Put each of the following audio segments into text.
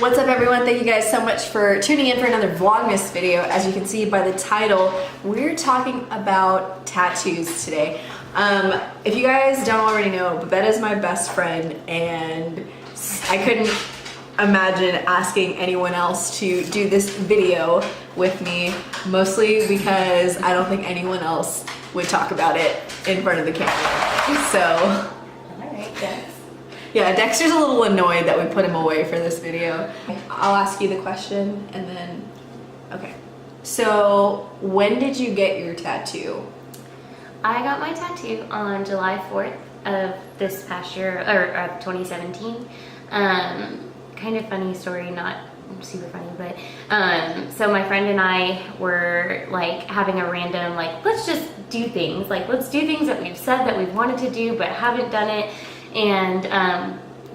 What's up everyone? Thank you guys so much for tuning in for another Vlogmas video. As you can see by the title, we're talking about tattoos today. If you guys don't already know, Babette is my best friend and I couldn't imagine asking anyone else to do this video with me, mostly because I don't think anyone else would talk about it in front of the camera. So, alright, Dex. Yeah, Dexter's a little annoyed that we put him away for this video. I'll ask you the question and then, okay. So, when did you get your tattoo? I got my tattoo on July 4th of this past year, or of 2017. Kind of funny story, not super funny, but so my friend and I were like having a random like, let's just do things. Like, let's do things that we've said that we've wanted to do but haven't done it. And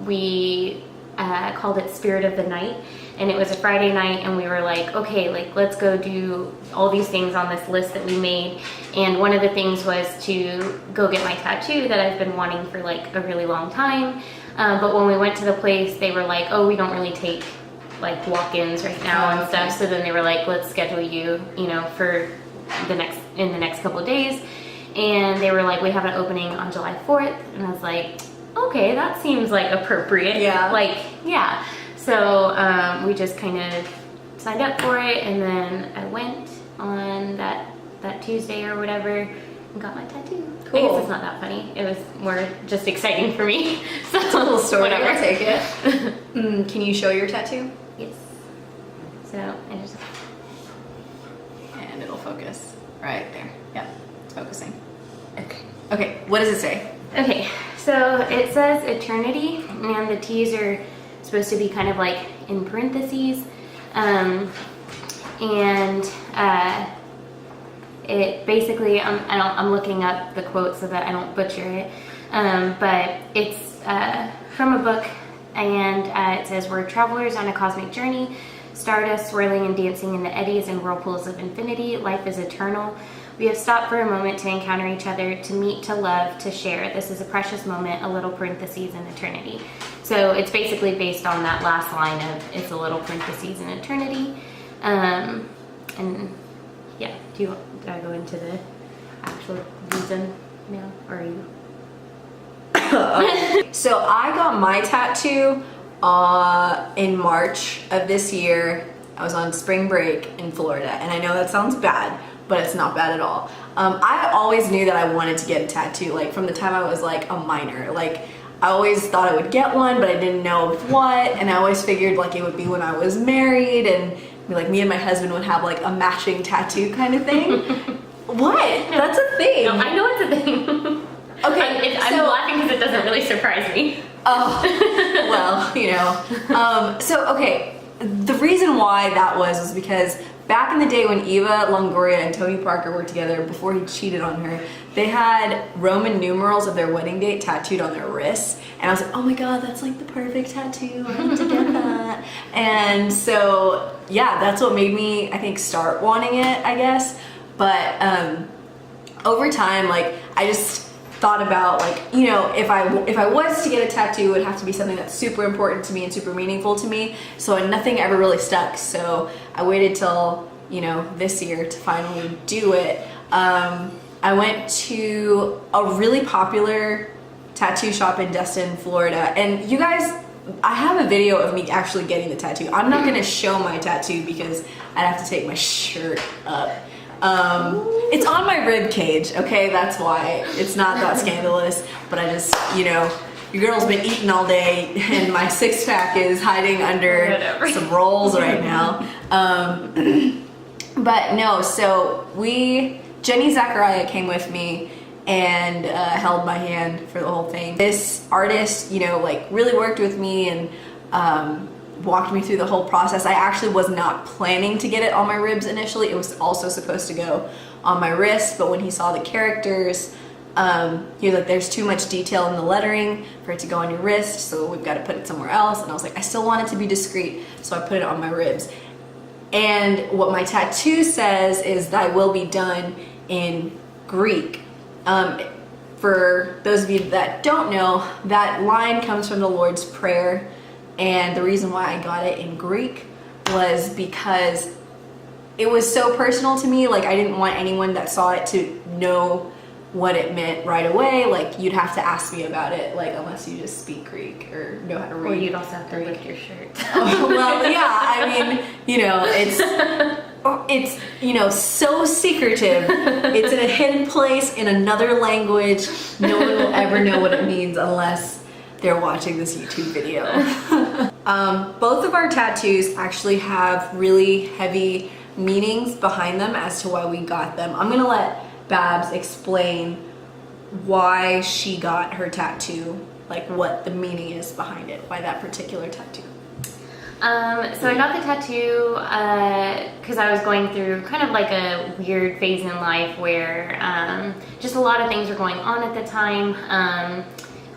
we called it Spirit of the Night, and it was a Friday night, and we were like, okay, like let's go do all these things on this list that we made. And one of the things was to go get my tattoo that I've been wanting for like a really long time. But when we went to the place, they were like, oh, we don't really take like walk-ins right now and stuff. So then they were like, let's schedule you, you know, for in the next couple of days. And they were like, we have an opening on July 4th. And I was like, okay, that seems like appropriate. Yeah. Like, yeah. So we just kind of signed up for it, and then I went on that Tuesday or whatever and got my tattoo. Cool. I guess it's not that funny. It was more just exciting for me. So It's a little story. whatever. I'll take it. Can you show your tattoo? Yes. So I just. And it'll focus right there. Yeah, it's focusing. Okay. Okay, what does it say? Okay, so it says eternity, and the T's are supposed to be kind of like in parentheses. It basically, I'm looking up the quote so that I don't butcher it, but it's from a book, and it says, we're travelers on a cosmic journey, stardust swirling and dancing in the eddies and whirlpools of infinity. Life is eternal. We have stopped for a moment to encounter each other, to meet, to love, to share. This is a precious moment, a little parentheses in eternity. So it's basically based on that last line of it's a little parentheses in eternity. And yeah, do I go into the actual reason now, or are you? So I got my tattoo in March of this year. I was on spring break in Florida, and I know that sounds bad, but it's not bad at all. I always knew that I wanted to get a tattoo, like from the time I was like a minor. Like, I always thought I would get one, but I didn't know what, and I always figured like it would be when I was married, and like me and my husband would have like a matching tattoo kind of thing. What? No, that's a thing. No, I know it's a thing. Okay, I'm laughing because it doesn't really surprise me. Oh, well, you know. So, okay, the reason why that was because back in the day when Eva Longoria and Tony Parker were together, before he cheated on her, they had Roman numerals of their wedding date tattooed on their wrists. And I was like, oh my god, that's like the perfect tattoo. I need to get that. And so, yeah, that's what made me, I think, start wanting it, I guess. But over time, like, I just thought about, like, you know, if I was to get a tattoo, it would have to be something that's super important to me and super meaningful to me. So nothing ever really stuck. So I waited till, you know, this year to finally do it. I went to a really popular tattoo shop in Destin, Florida. And you guys, I have a video of me actually getting the tattoo. I'm not gonna show my tattoo because I'd have to take my shirt up. It's on my rib cage, okay? That's why. It's not that scandalous, but I just, you know, your girl's been eating all day and my six pack is hiding under some rolls right now. But no, so Jenny Zachariah came with me and held my hand for the whole thing. This artist, you know, like really worked with me and walked me through the whole process. I actually was not planning to get it on my ribs initially. It was also supposed to go on my wrist, but when he saw the characters, he was like, there's too much detail in the lettering for it to go on your wrist, so we've got to put it somewhere else. And I was like, I still want it to be discreet, so I put it on my ribs. And what my tattoo says is thy will be done in Greek. For those of you that don't know, that line comes from the Lord's Prayer. And the reason why I got it in Greek was because it was so personal to me. Like, I didn't want anyone that saw it to know what it meant right away. Like, you'd have to ask me about it, like, unless you just speak Greek or know how to read. Or you'd also have to lift your shirt. Well, yeah, I mean, you know, it's, you know, so secretive. It's in a hidden place in another language. No one will ever know what it means unless they're watching this YouTube video. Both of our tattoos actually have really heavy meanings behind them as to why we got them. I'm gonna let Babs explain why she got her tattoo, like what the meaning is behind it, why that particular tattoo. So I got the tattoo because I was going through kind of like a weird phase in life where just a lot of things were going on at the time,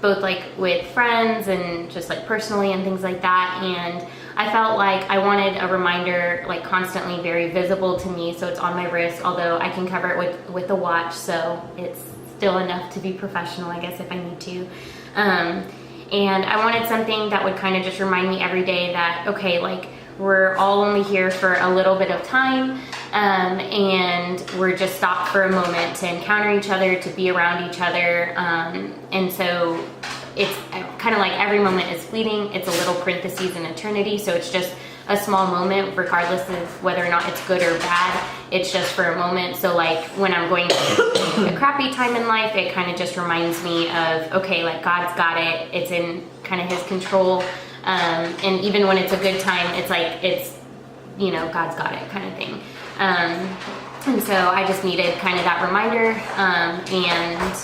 both like with friends and just like personally and things like that. And I felt like I wanted a reminder, like constantly very visible to me, so it's on my wrist, although I can cover it with a watch, so it's still enough to be professional, I guess, if I need to. And I wanted something that would kind of just remind me every day that, okay, like, we're all only here for a little bit of time, and we're just stopped for a moment to encounter each other, to be around each other, and so it's kind of like every moment is fleeting. It's a little parentheses in eternity, so it's just a small moment, regardless of whether or not it's good or bad. It's just for a moment. So like when I'm going through a crappy time in life, it kind of just reminds me of, okay, like God's got it. It's in kind of His control. And even when it's a good time, it's like, it's, you know, God's got it kind of thing. And so I just needed kind of that reminder, and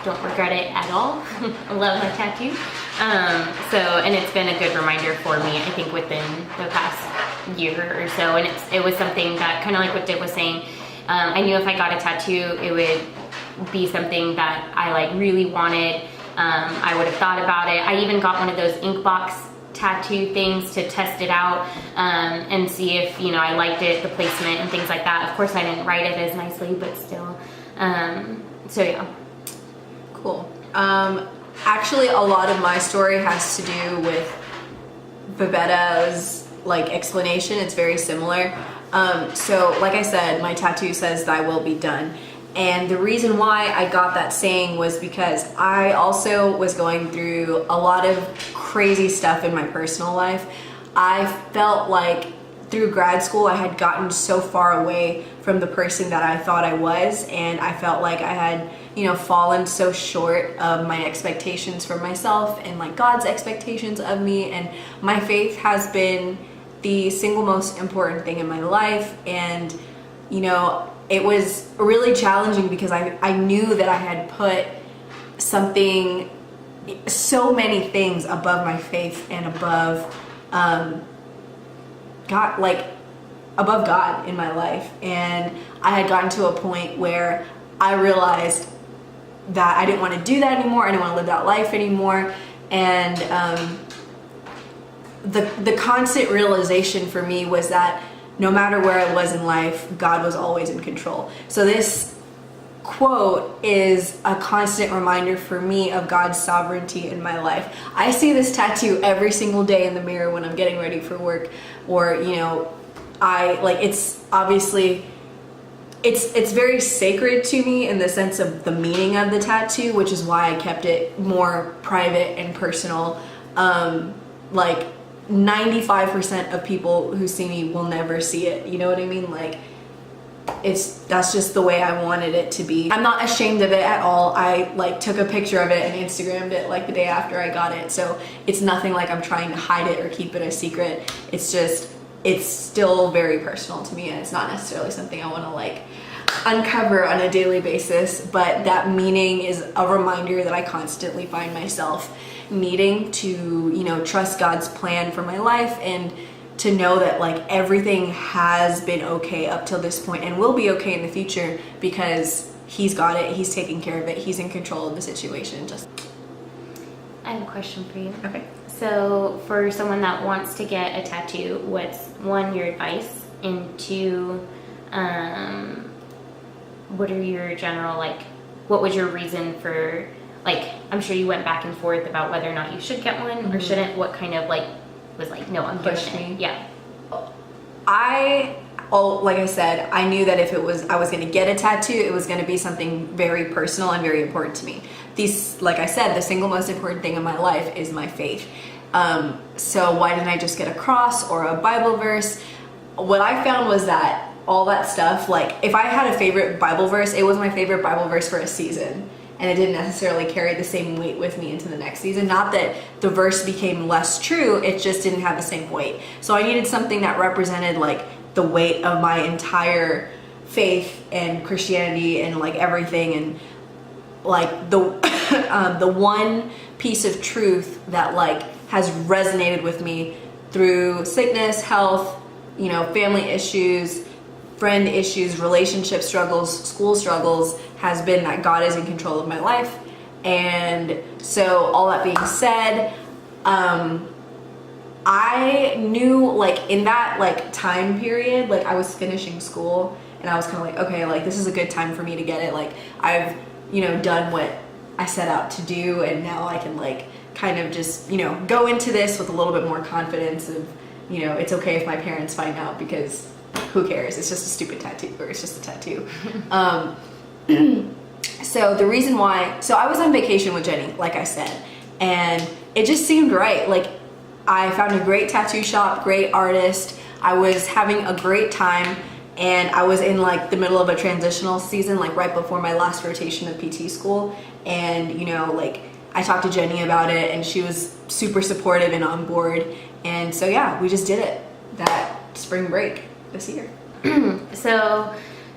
don't regret it at all. I love my tattoo. And it's been a good reminder for me, I think, within the past year or so. And it was something that, kind of like what Div was saying, I knew if I got a tattoo, it would be something that I like really wanted. I would have thought about it. I even got one of those ink box tattoo things to test it out, and see if, you know, I liked it, the placement and things like that. Of course, I didn't write it as nicely, but still. So yeah. Cool. Actually, a lot of my story has to do with Babetta's like explanation. It's very similar. So like I said, my tattoo says "Thy will be done." And the reason why I got that saying was because I also was going through a lot of crazy stuff in my personal life. I felt like through grad school I had gotten so far away from the person that I thought I was, and I felt like I had, you know, fallen so short of my expectations for myself and like God's expectations of me. And my faith has been the single most important thing in my life, and you know, it was really challenging because I knew that I had put something, so many things above my faith and above God, like above God in my life. And I had gotten to a point where I realized that I didn't want to do that anymore. I didn't want to live that life anymore. And the constant realization for me was that no matter where I was in life, God was always in control. So this quote is a constant reminder for me of God's sovereignty in my life. I see this tattoo every single day in the mirror when I'm getting ready for work, or, you know, it's obviously, it's very sacred to me in the sense of the meaning of the tattoo, which is why I kept it more private and personal. Like 95% of people who see me will never see it. You know what I mean? Like, that's just the way I wanted it to be. I'm not ashamed of it at all. I like took a picture of it and Instagrammed it like the day after I got it. So it's nothing like I'm trying to hide it or keep it a secret. It's just, it's still very personal to me, and it's not necessarily something I want to like uncover on a daily basis, but that meaning is a reminder that I constantly find myself needing to, you know, trust God's plan for my life, and to know that like everything has been okay up till this point and will be okay in the future, because He's got it, He's taking care of it, He's in control of the situation. I have a question for you. Okay. So for someone that wants to get a tattoo, what's one, your advice, and two, what are your general, like, what was your reason for like, I'm sure you went back and forth about whether or not you should get one or shouldn't. What kind of like was like, no, I'm Pushed doing me? it. Yeah. Like I said, I knew that if I was going to get a tattoo, it was going to be something very personal and very important to me. Like I said, the single most important thing in my life is my faith. So why didn't I just get a cross or a Bible verse? What I found was that all that stuff, like if I had a favorite Bible verse, it was my favorite Bible verse for a season. And it didn't necessarily carry the same weight with me into the next season. Not that the verse became less true, it just didn't have the same weight. So I needed something that represented like the weight of my entire faith and Christianity and like everything, and like the the one piece of truth that like has resonated with me through sickness, health, you know, family issues, friend issues, relationship struggles, school struggles, has been that God is in control of my life. And so all that being said, I knew like in that like time period, like I was finishing school and I was kind of like, okay, like this is a good time for me to get it. Like I've, you know, done what I set out to do, and now I can like kind of just, you know, go into this with a little bit more confidence of, you know, it's okay if my parents find out because who cares? It's just a stupid tattoo, or it's just a tattoo. So the reason why, so I was on vacation with Jenny, like I said, and it just seemed right. Like I found a great tattoo shop, great artist. I was having a great time, and I was in like the middle of a transitional season, like right before my last rotation of PT school. And, you know, like I talked to Jenny about it and she was super supportive and on board. And so, yeah, we just did it that spring break this year. So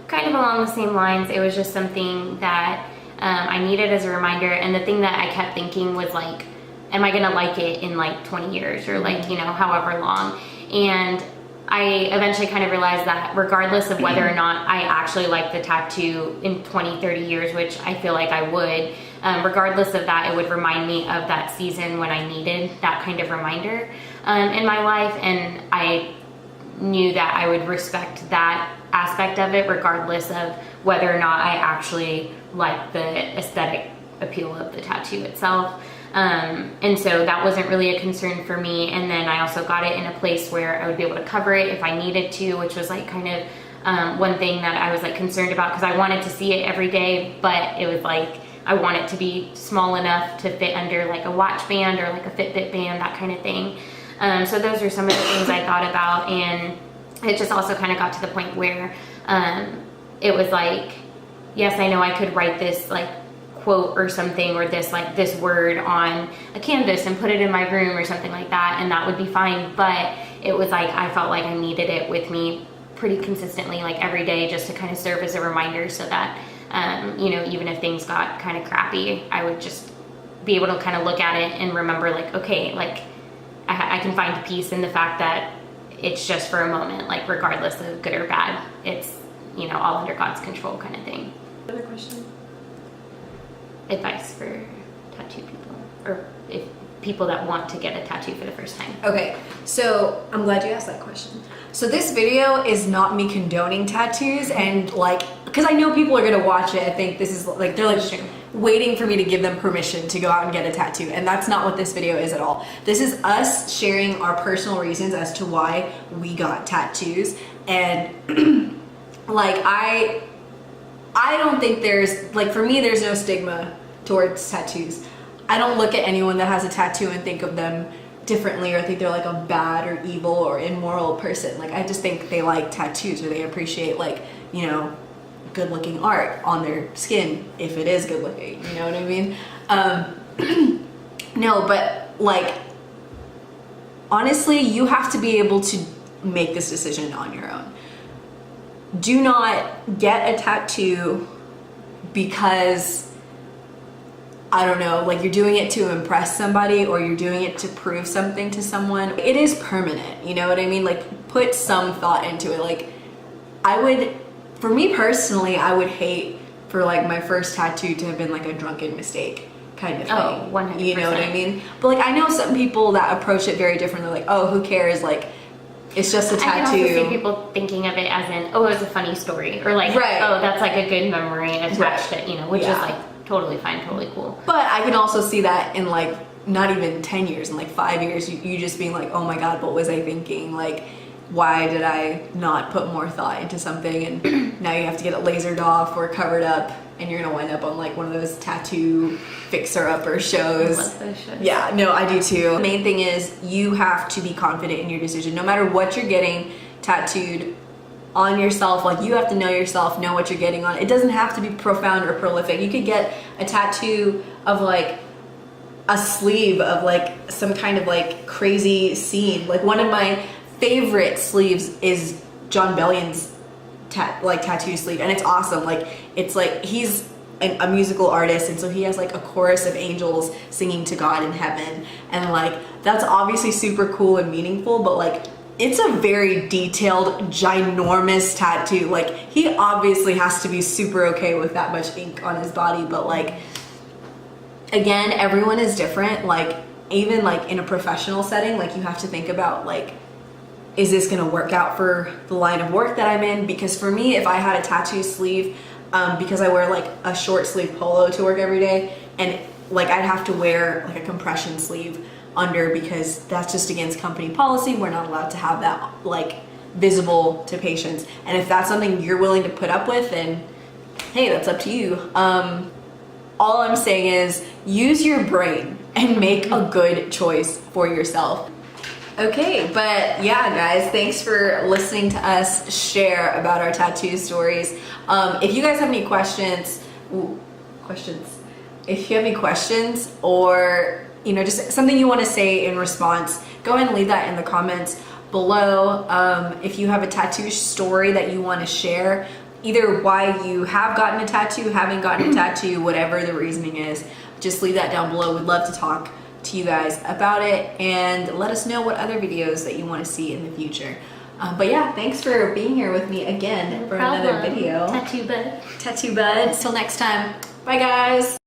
kind of along the same lines, it was just something that I needed as a reminder. And the thing that I kept thinking was like, am I gonna like it in like 20 years or like, you know, however long? And I eventually kind of realized that regardless of whether or not I actually like the tattoo in 20, 30 years, which I feel like I would, regardless of that, it would remind me of that season when I needed that kind of reminder in my life. And I knew that I would respect that aspect of it regardless of whether or not I actually like the aesthetic appeal of the tattoo itself. And so that wasn't really a concern for me. And then I also got it in a place where I would be able to cover it if I needed to, which was like kind of one thing that I was like concerned about, because I wanted to see it every day, but it was like I want it to be small enough to fit under like a watch band or like a Fitbit band, that kind of thing. So those are some of the things I thought about. And it just also kind of got to the point where it was like, yes, I know I could write this like quote or something, or this like this word on a canvas and put it in my room or something like that, and that would be fine. But it was like I felt like I needed it with me pretty consistently, like every day, just to kind of serve as a reminder, so that you know, even if things got kind of crappy, I would just be able to kind of look at it and remember like, okay, like I can find peace in the fact that it's just for a moment, like regardless of good or bad, it's, you know, all under God's control kind of thing. Another question? Advice for tattoo people, or if people that want to get a tattoo for the first time. Okay, so I'm glad you asked that question. So this video is not me condoning tattoos, and like, because I know people are gonna watch it, I think this is like, they're like waiting for me to give them permission to go out and get a tattoo, and that's not what this video is at all. This is us sharing our personal reasons as to why we got tattoos. And like I don't think there's, like, for me, there's no stigma towards tattoos. I don't look at anyone that has a tattoo and think of them differently or think they're like a bad or evil or immoral person. Like, I just think they like tattoos, or they appreciate, like, you know, good looking art on their skin, if it is good looking, you know what I mean? No, but like, honestly, you have to be able to make this decision on your own. Do not get a tattoo because, I don't know, like you're doing it to impress somebody or you're doing it to prove something to someone. It is permanent, you know what I mean? Like, put some thought into it. Like, for me personally, I would hate for like my first tattoo to have been like a drunken mistake kind of thing. Oh, 100%. You know what I mean? But like, I know some people that approach it very differently. Like, oh, who cares? Like, it's just a tattoo. I can also see people thinking of it as in, oh, it was a funny story, or like, right. Oh, that's like a good memory attached to it, you know, which is like totally fine, totally cool. But I can also see that in like not even 10 years, in like 5 years, you just being like, oh my God, what was I thinking? Like, why did I not put more thought into something? And now you have to get it lasered off or covered up, and you're gonna wind up on like one of those tattoo fixer-upper shows. I love those shows. Yeah, no, I do too. The main thing is you have to be confident in your decision. No matter what you're getting tattooed on yourself, like you have to know yourself, know what you're getting on. It doesn't have to be profound or prolific. You could get a tattoo of like a sleeve of like some kind of like crazy scene. Like one of my favorite sleeves is John Bellion's tattoo sleeve, and it's awesome. Like it's like he's a musical artist, and so he has like a chorus of angels singing to God in heaven, and like that's obviously super cool and meaningful, but like it's a very detailed, ginormous tattoo. Like he obviously has to be super okay with that much ink on his body, but like again, everyone is different. Like even like in a professional setting, like you have to think about like, is this gonna work out for the line of work that I'm in? Because for me, if I had a tattoo sleeve, because I wear like a short sleeve polo to work every day, and like I'd have to wear like a compression sleeve under, because that's just against company policy. We're not allowed to have that like visible to patients. And if that's something you're willing to put up with, then hey, that's up to you. All I'm saying is use your brain and make a good choice for yourself. Okay, but yeah, guys, thanks for listening to us share about our tattoo stories. If you guys have any questions, if you have any questions, or you know, just something you want to say in response, go ahead and leave that in the comments below. If you have a tattoo story that you want to share, either why you have gotten a tattoo, haven't gotten a tattoo, whatever the reasoning is, just leave that down below. We'd love to talk to you guys about it, and let us know what other videos that you want to see in the future. But yeah, thanks for being here with me again for another video. Tattoo bud. Tattoo bud. Till next time. Bye guys.